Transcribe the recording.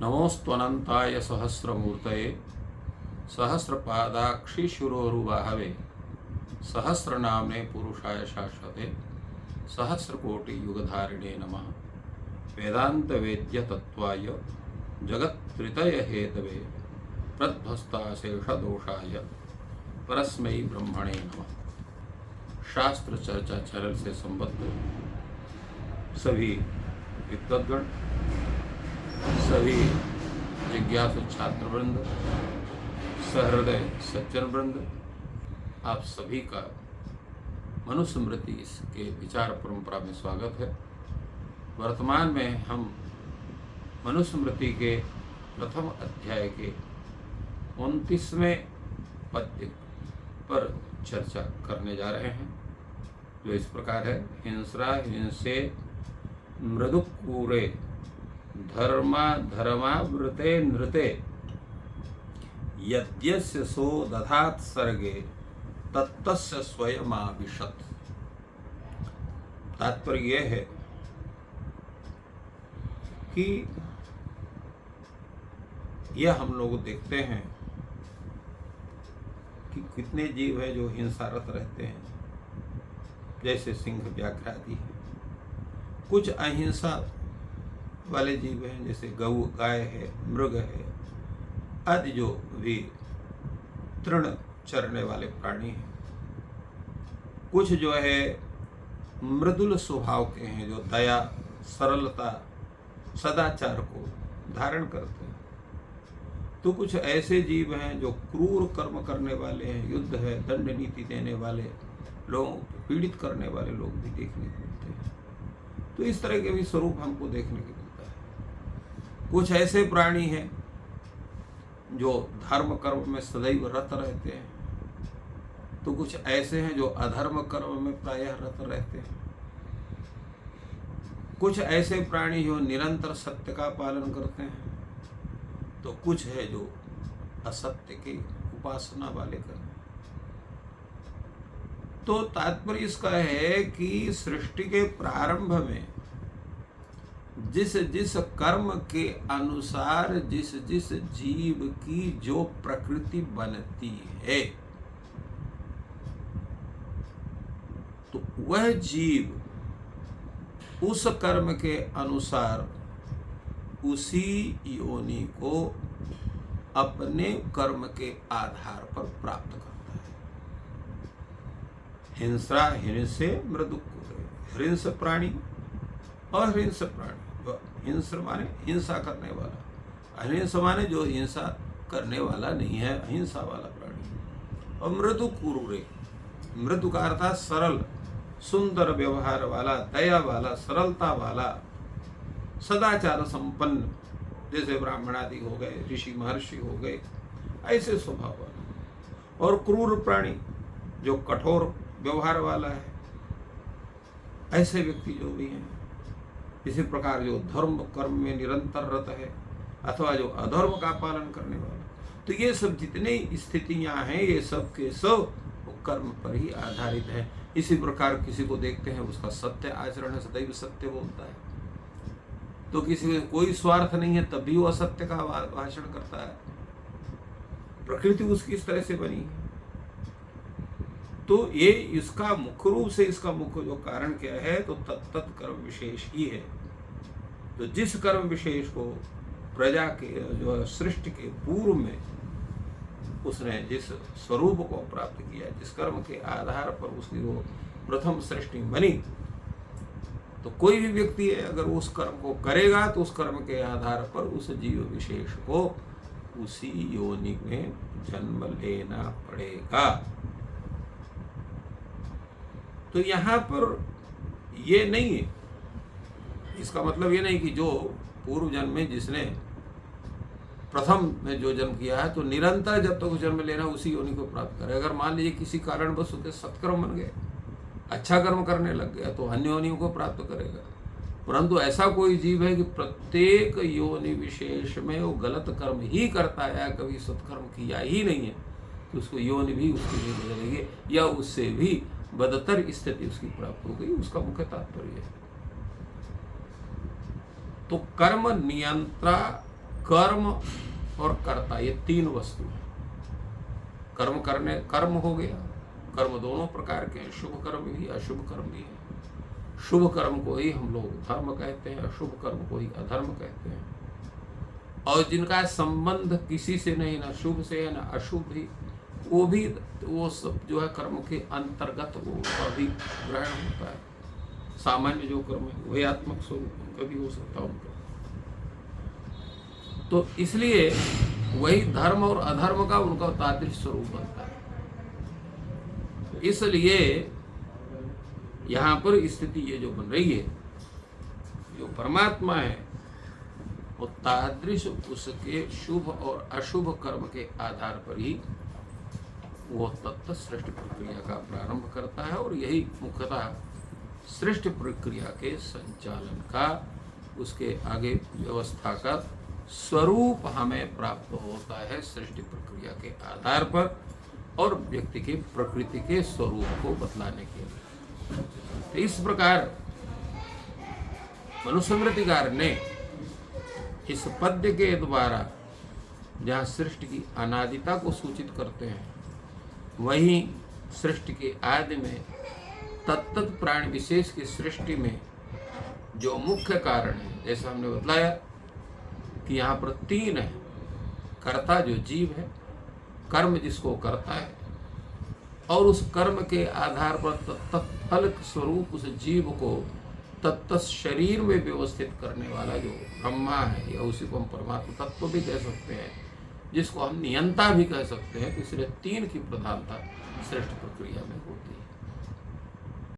नमोऽस्त्वनन्ताय सहस्रमूर्तये सहस्रपादाक्षि शिरोरुबाहवे सहस्रनाम्ने पुरुषाय शाश्वते सहस्रकोटियुगधारिणे नमः। वेदान्तवेद्यतत्त्वाय जगत्त्रितयहेतवे प्रध्वस्ताशेषदोषाय परस्मै ब्रह्मणे नमः। शास्त्र चर्चा चैनल से संबद्ध सभी विद्वद्गण, सभी जिज्ञासु छात्रवृंद, सहृदय सज्जन वृंद, आप सभी का मनुस्मृति के विचार परंपरा में स्वागत है। वर्तमान में हम मनुस्मृति के प्रथम अध्याय के 29वें पद्य पर चर्चा करने जा रहे हैं, जो इस प्रकार है। हिंस्रा हिंसे मृदुकूरे धर्मा धर्मावृते नृते यद्यस्य सो दधात् सर्गे तत्तस्य स्वयमाविशत्। तात्पर्य यह है कि यह हम लोग देखते हैं कि कितने जीव हैं जो हिंसारत रहते हैं, जैसे सिंह व्याघ्र आदि है। कुछ अहिंसा वाले जीव हैं, जैसे गऊ गाय है, मृग है आदि, जो भी तृण चरने वाले प्राणी हैं। कुछ जो है मृदुल स्वभाव के हैं, जो दया, सरलता, सदाचार को धारण करते हैं। तो कुछ ऐसे जीव हैं जो क्रूर कर्म करने वाले हैं, युद्ध है, दंड नीति देने वाले लोगों को पीड़ित करने वाले लोग भी देखने को मिलते हैं। तो इस तरह के भी स्वरूप हमको देखने को मिलता है। कुछ ऐसे प्राणी हैं जो धर्म कर्म में सदैव रत रहते हैं, तो कुछ ऐसे हैं जो अधर्म कर्म में प्रायः रत रहते हैं। कुछ ऐसे प्राणी जो निरंतर सत्य का पालन करते हैं, तो कुछ है जो असत्य की उपासना वाले करते हैं। तो तात्पर्य इसका है कि सृष्टि के प्रारंभ में जिस जिस कर्म के अनुसार जिस जिस जीव की जो प्रकृति बनती है, तो वह जीव उस कर्म के अनुसार उसी योनि को अपने कर्म के आधार पर प्राप्त करता है। हिंस्रा हिंसे मृदुकूरे, हिंस प्राणी और हिंस प्राणी। हिंस माने हिंसा करने वाला, अहिंस माने जो हिंसा करने वाला नहीं है, अहिंसा वाला प्राणी। और मृदुकूरे, मृदु का अर्थ सरल, सुंदर व्यवहार वाला, दया वाला, सरलता वाला, सदाचार संपन्न, जैसे ब्राह्मण आदि हो गए, ऋषि महर्षि हो गए, ऐसे स्वभाव वाला। और क्रूर प्राणी जो कठोर व्यवहार वाला है, ऐसे व्यक्ति जो भी हैं। इसी प्रकार जो धर्म कर्म में निरंतर रत है, अथवा जो अधर्म का पालन करने वाला, तो ये सब जितने स्थितियां हैं, ये सब के सब कर्म पर ही आधारित है। इसी प्रकार किसी को देखते हैं, उसका सत्य आचरण है, सदैव सत्य बोलता है। तो किसी में कोई स्वार्थ नहीं है, तब भी वो असत्य का भाषण करता है। प्रकृति उसकी इस तरह से बनी है। तो ये इसका मुख्य रूप से, इसका मुख्य जो कारण क्या है, तो तत्त कर्म विशेष ही है। तो जिस कर्म विशेष को प्रजा के जो सृष्टि के पूर्व में उसने जिस स्वरूप को प्राप्त किया, जिस कर्म के आधार पर उसकी वो प्रथम सृष्टि बनी, तो कोई भी व्यक्ति है अगर उस कर्म को करेगा, तो उस कर्म के आधार पर उस जीव विशेष को उसी योनि में जन्म लेना पड़ेगा। तो यहाँ पर ये नहीं है, इसका मतलब ये नहीं कि जो पूर्व जन्म में जिसने प्रथम में जो जन्म किया है, तो निरंतर जब तक जन्म लेना उसी योनि को प्राप्त करे। अगर मान लीजिए किसी कारणवश उसके सत्कर्म बन गए, अच्छा कर्म करने लग गया, तो अन्य योनियों को प्राप्त करेगा। परंतु ऐसा कोई जीव है कि प्रत्येक योनि विशेष में वो गलत कर्म ही करता है, कभी सत्कर्म किया ही नहीं है, तो उसको योनि भी उसकी नहीं बदलेगी, या उससे भी बदतर स्थिति उसकी प्राप्त हो गई। उसका मुख्य तात्पर्य है। तो कर्म नियंत्रा कर्म और कर्ता, ये तीन वस्तु है। कर्म हो गया, कर्म दोनों प्रकार के हैं, शुभ कर्म भी अशुभ कर्म भी है। शुभ कर्म को ही हम लोग धर्म कहते हैं, अशुभ कर्म को ही अधर्म कहते हैं। और जिनका संबंध किसी से नहीं, ना शुभ से है ना अशुभ भी, वो सब जो है कर्म के अंतर्गत वो भी ग्रहण होता है। सामान्य जो कर्म है वही आत्मक स्वरूप कभी हो सकता है उनका। तो इसलिए वही धर्म और अधर्म का उनका तादृश स्वरूप बनता है। इसलिए यहाँ पर स्थिति ये जो बन रही है, जो परमात्मा है वो तादृश उसके शुभ और अशुभ कर्म के आधार पर ही वो तत्व सृष्टि प्रक्रिया का प्रारंभ करता है। और यही मुख्यतः सृष्टि प्रक्रिया के संचालन का, उसके आगे व्यवस्था का स्वरूप हमें प्राप्त होता है सृष्टि प्रक्रिया के आधार पर और व्यक्ति के प्रकृति के स्वरूप को बतलाने के लिए। तो इस प्रकार मनुस्मृतिकार ने इस पद्य के द्वारा जहाँ सृष्टि की अनादिता को सूचित करते हैं, वहीं सृष्टि के आदि में तत्त प्राणी विशेष की सृष्टि में जो मुख्य कारण है, जैसा हमने बतलाया कि यहाँ पर तीन है। कर्ता जो जीव है, कर्म जिसको करता है, और उस कर्म के आधार पर तत्त फल स्वरूप उस जीव को तत्त शरीर में व्यवस्थित करने वाला जो ब्रह्मा है, या उसी को हम परमात्मा तत्व भी कह सकते हैं, जिसको हम नियंता भी कह सकते हैं। इसलिए तीन की प्रधानता सृष्टि प्रक्रिया में होती है।